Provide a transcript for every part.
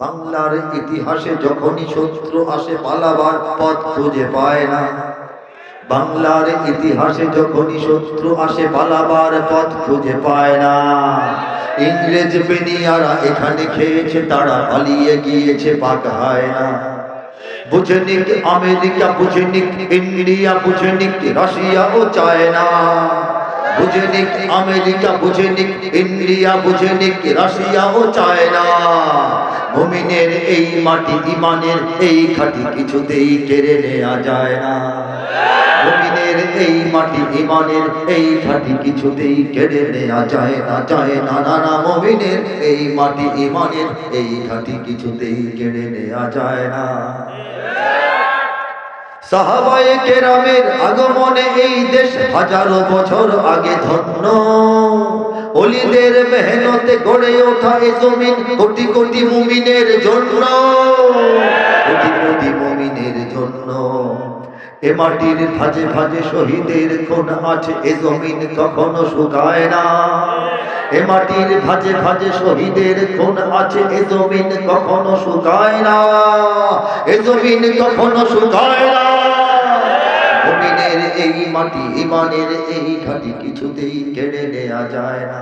বাংলার ইতিহাসে যখনই শত্রু আসে পালাবার পথ খুঁজে পায় না। বাংলার ইতিহাসে যখনই শত্রু আসে পালাবার পথ খুঁজে পায় না। ইংরেজ বেনিয়ারা এখানে খেয়েছে, তারা পালিয়ে গিয়েছে পাক হয় না। বুঝেনি আমেরিকা, বুঝেনি ইন্ডিয়া, বুঝেনি রাশিয়া ও চায়না। বুঝেনি আমেরিকা, বুঝেনি ইন্ডিয়া, বুঝেনি রাশিয়া ও চায়না। মুমিনের এই মাটি ইমানের এই খাঁটি কিছুতেই কেড়ে নেওয়া যায় না। মুমিনের এই মাটি ইমানের এই খাঁটি কিছুতেই কেড়ে নেওয়া যায় না, যায় না, না না। মুমিনের এই মাটি ইমানের এই খাঁটি কিছুতেই কেড়ে নেওয়া যায় না। সাহাবায়ে কেরামের আগমনে এই দেশ হাজারো বছর আগে ধন্য। ওলিদের মেহনতে গড়ে ওঠা এই জমিন কোটি কোটি মুমিনের জন্য, কোটি কোটি মুমিনের জন্য। এ মাটির ভাজে ভাজে শহীদের খুন আছে, এ জমিন কখনো শুকায় না। এ মাটির ভাজে ভাজে শহীদের খুন আছে, এ জমিন কখনো শুকায় না। এ জমিন কখনো শুকায় না। মুমিনের এই মাটি ইমানের এই ঘাটি কিছুতেই কেড়ে নেওয়া যায় না,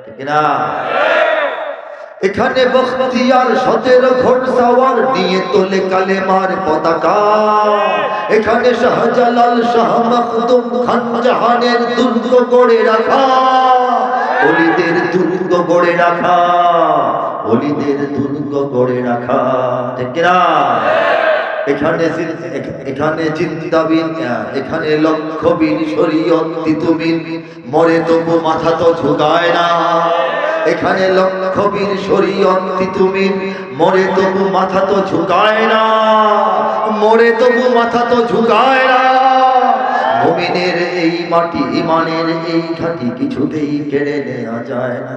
ঠিক না? এখানে বখতিয়ার 17 ঘোড়সওয়ার নিয়ে তোলে কালেমার পতাকা। এখানে শাহজালাল, শাহ মখদুম, খান জাহানের দুর্গ গড়ে রাখা, ওলিদের দুর্গ গড়ে রাখা, ওলিদের দুর্গ গড়ে রাখা, ঠিক না? এখানে জিন্দাবিন, এখানে লক্ষ্যবীর শরীয়ত তিতুমিন, মরে তবু মাথা তো ঝুঁকায় না। এখানে লক্ষ্যবীর শরীয়ত তিতুমিন, মরে তবু মাথা তো ঝুঁকায় না, মরে তবু মাথা তো ঝুঁকায় না। মুমিনের এই মাটি ইমানের এই ঘাটি কিছুতেই কেড়ে নেওয়া যায় না।